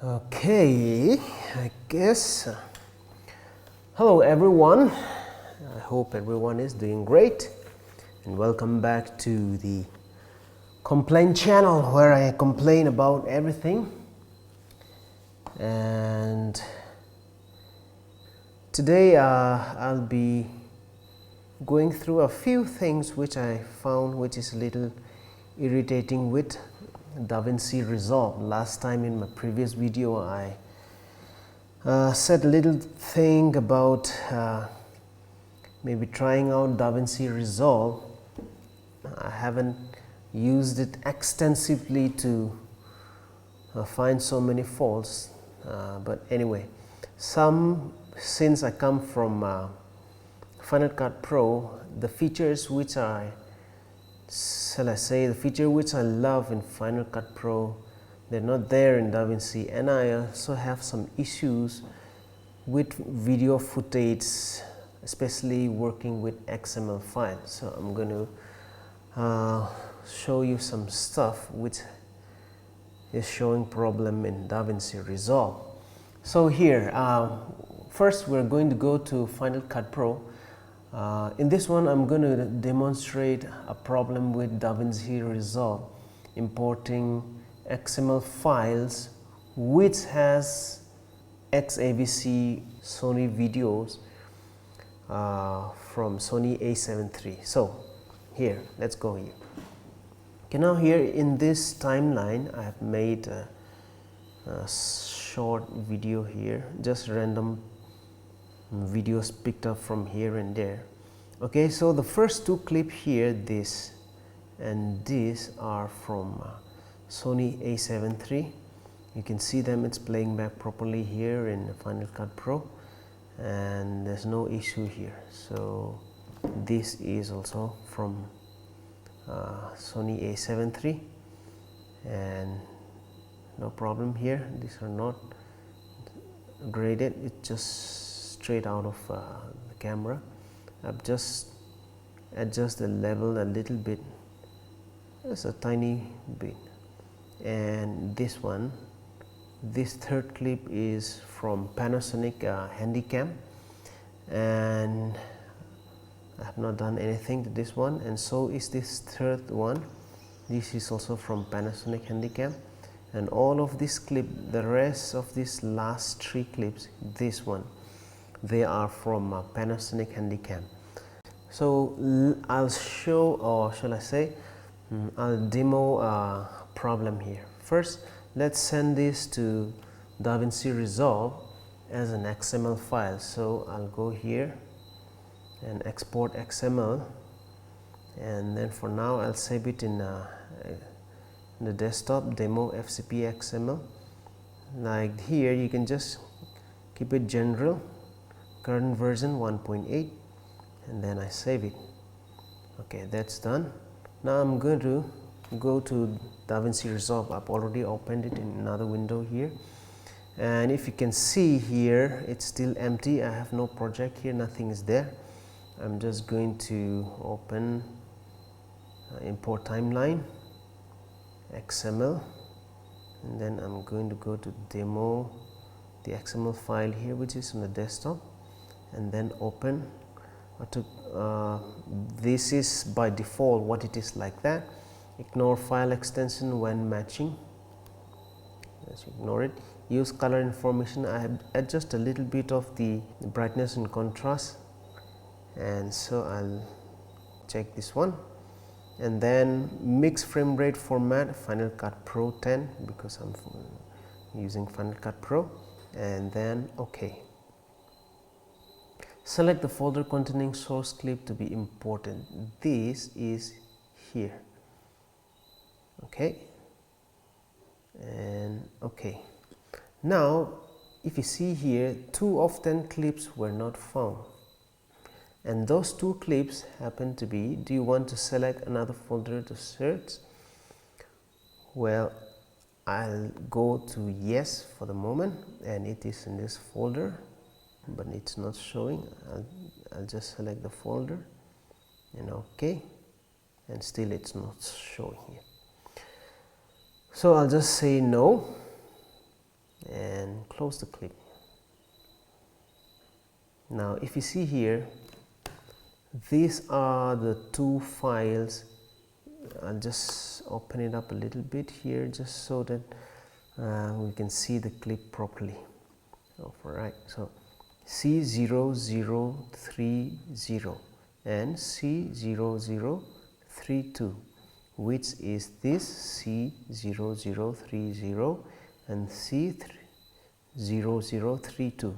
Okay, I guess. Hello everyone. I hope everyone is doing great, and welcome back to the complaint channel where I complain about everything. And today I'll be going through a few things which I found which is a little irritating with Vinci Resolve. Last time in my previous video I said a little thing about maybe trying out Vinci Resolve. I haven't used it extensively to find so many faults, but anyway, since I come from Final Cut Pro, the features which the feature which I love in Final Cut Pro, they're not there in DaVinci, and I also have some issues with video footage, especially working with XML files. So I'm going to show you some stuff which is showing problem in DaVinci Resolve. So here, first we're going to go to Final Cut Pro. In this one, I'm going to demonstrate a problem with DaVinci Resolve importing XML files which has XAVC Sony videos from Sony A7 III. So here, let's go here. Okay, now here in this timeline, I have made a short video here, just random videos picked up from here and there. Okay, so the first two clips here, this and this, are from Sony A7 III. You can see them, it's playing back properly here in Final Cut Pro, and there's no issue here. So this is also from Sony A7 III, and no problem here. These are not graded, it's just straight out of the camera. I've just adjust the level a little bit, just a tiny bit. And this one, this third clip is from Panasonic Handycam, and I have not done anything to this one, and so is this third one. This is also from Panasonic Handycam, and all of this clip, the rest of these last three clips, this one, they are from Panasonic Handycam. So I'll show, or shall I say, I'll demo a problem here. First, let's send this to DaVinci Resolve as an XML file. So I'll go here and export XML, and then for now I'll save it in the desktop demo FCP XML. Like here, you can just keep it general, current version 1.8, and then I save it. Okay, that's done. Now I'm going to go to DaVinci Resolve. I've already opened it in another window here, and if you can see here, it's still empty. I have no project here, nothing is there. I'm just going to open import timeline XML, and then I'm going to go to demo the XML file here, which is on the desktop, and then open. This is by default what it is like that. Ignore file extension when matching. Let's ignore it. Use color information. I have adjust a little bit of the brightness and contrast, and so I'll check this one. And then mix frame rate format, Final Cut Pro 10, because I'm using Final Cut Pro, and then OK. Select the folder containing source clip to be imported. This is here. Okay, and OK. Now if you see here, 2 of 10 clips were not found, and those 2 clips happen to be, do you want to select another folder to search? Well, I'll go to yes for the moment, and it is in this folder, but it's not showing. I'll just select the folder and OK, and still it's not showing here. So I'll just say no, close the clip. Now if you see here, these are the two files. I'll just open it up a little bit here just so that we can see the clip properly. Alright, so C0030 and C0032, which is this C0030 and C0032,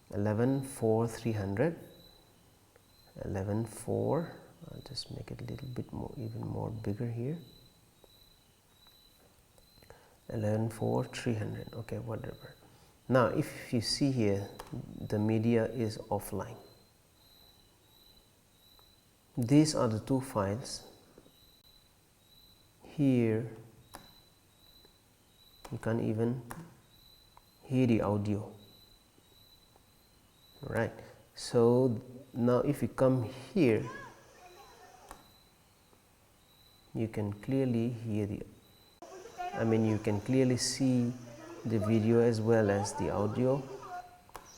114300, 114. I'll just make it a little bit more, even more bigger here. 114,300. Okay, whatever. Now, if you see here, the media is offline. These are the two files. Here, you can't even hear the audio. Right. So now, if you come here, you can clearly hear you can clearly see the video as well as the audio.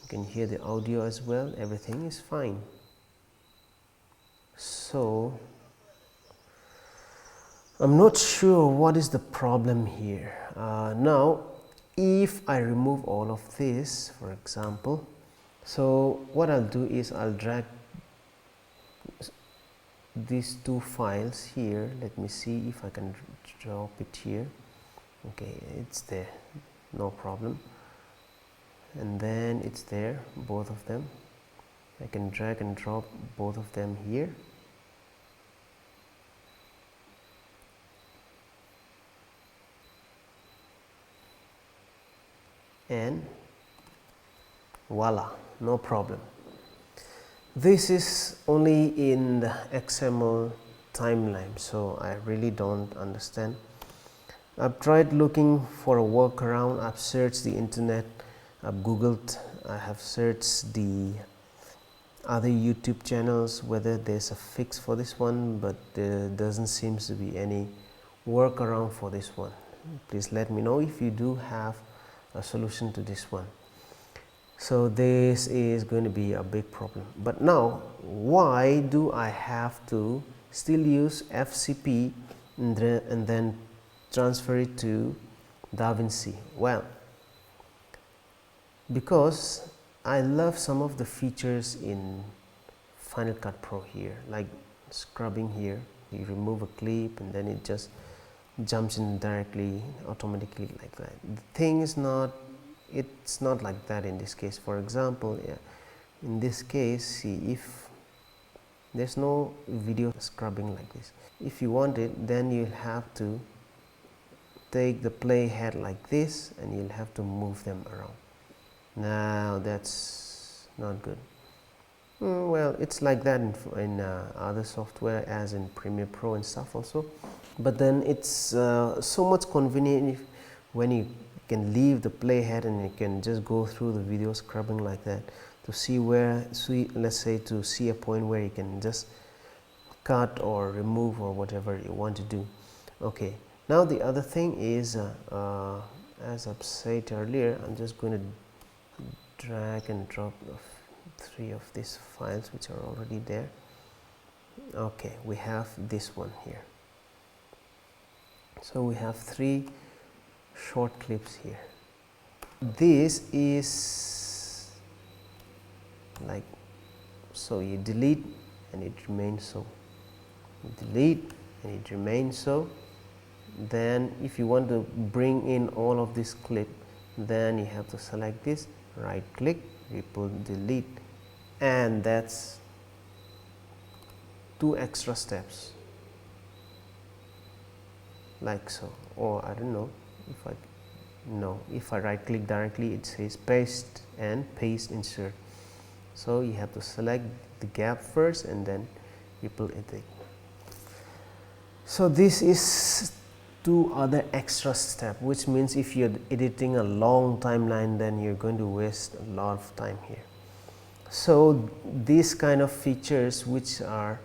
You can hear the audio as well. Everything is fine. So I'm not sure what is the problem here. Now if I remove all of this, for example, so what I'll do is I'll drag these two files here. Let me see if I can drop it here. Okay, it's there, no problem. And then it's there, both of them. I can drag and drop both of them here. And voila, no problem. This is only in the XML timeline, so I really don't understand. I've tried looking for a workaround. I've searched the internet, I've googled, I have searched the other YouTube channels whether there's a fix for this one, but there doesn't seem to be any workaround for this one. Please let me know if you do have a solution to this one. So this is going to be a big problem. But now, why do I have to still use FCP and then transfer it to DaVinci? Well, because I love some of the features in Final Cut Pro here, like scrubbing here. You remove a clip and then it just jumps in directly, automatically like that. The thing is it's not like that in this case. For example, in this case, see, if there's no video scrubbing like this, if you want it, then you'll have to take the playhead like this and you'll have to move them around. Now that's not good. Well, it's like that in other software, as in Premiere Pro and stuff also, but then it's so much convenient when you can leave the playhead and you can just go through the video scrubbing like that to see let's say to see a point where you can just cut or remove or whatever you want to do. Okay, now the other thing is as I've said earlier, I'm just going to drag and drop 3 of these files which are already there. Okay, we have this one here. So we have 3 short clips here. This is like so. You delete and it remains so. You delete and it remains so. Then if you want to bring in all of this clip, then you have to select this, right click, ripple, delete, and that's 2 extra steps like so. Or I don't know, if I right click directly, it says paste and paste insert. So you have to select the gap first and then ripple edit. So this is 2 other extra step, which means if you're editing a long timeline, then you're going to waste a lot of time here. So these kind of features which are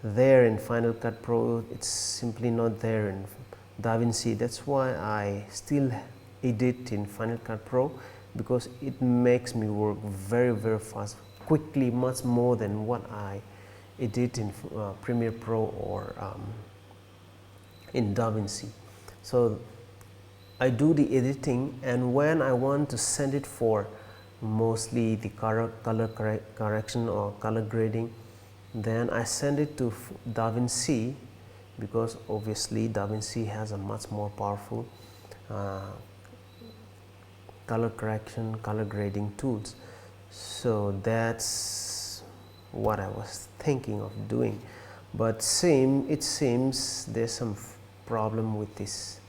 there in Final Cut Pro, it's simply not there in DaVinci. That's why I still edit in Final Cut Pro, because it makes me work very fast, quickly, much more than what I edit in Premiere Pro or in DaVinci. So I do the editing, and when I want to send it for mostly the color correction or color grading, then I send it to DaVinci, because obviously DaVinci has a much more powerful color correction, color grading tools. So that's what I was thinking of doing, but it seems there's some problem with this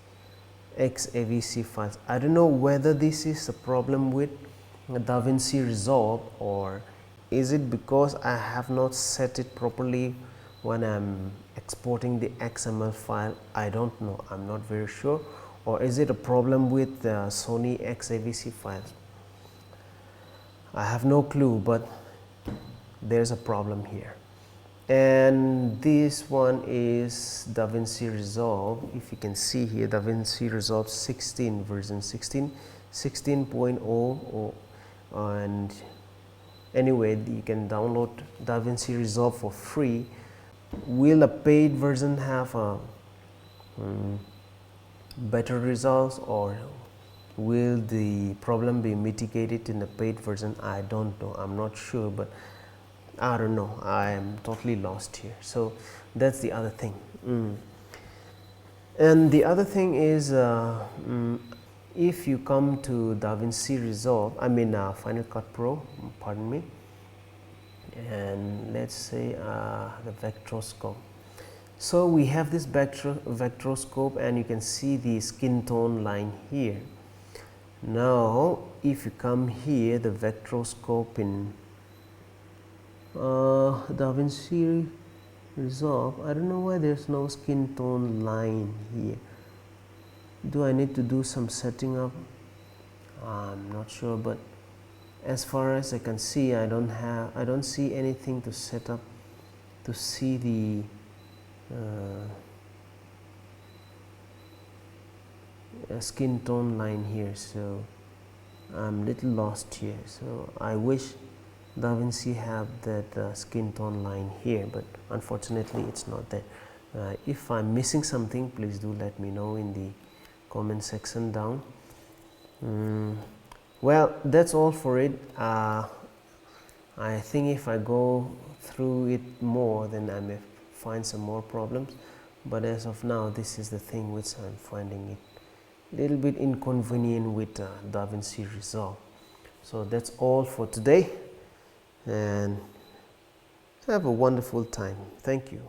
XAVC files. I don't know whether this is a problem with DaVinci Resolve, or is it because I have not set it properly when I'm exporting the XML file. I don't know, I'm not very sure. Or is it a problem with the Sony XAVC files? I have no clue, but there's a problem here. And this one is DaVinci Resolve. If you can see here, DaVinci Resolve 16, version 16, 16.0, and anyway, you can download DaVinci Resolve for free. Will a paid version have a better results, or will the problem be mitigated in the paid version? I don't know, I'm not sure, but I don't know, I am totally lost here. So that's the other thing. And the other thing is, if you come to DaVinci Resolve, I mean Final Cut Pro, pardon me, and let's say the Vectorscope. So we have this Vectorscope, and you can see the skin tone line here. Now if you come here, the Vectorscope in DaVinci Resolve, I don't know why there's no skin tone line here. Do I need to do some setting up? I'm not sure, but as far as I can see, I don't see anything to set up to see the skin tone line here. So I'm a little lost here. So I wish DaVinci have that skin tone line here, but unfortunately it's not there. If I'm missing something, please do let me know in the comment section down. Well, that's all for it. I think if I go through it more, then I may find some more problems, but as of now, this is the thing which I'm finding it a little bit inconvenient with DaVinci Resolve. So that's all for today, and have a wonderful time. Thank you.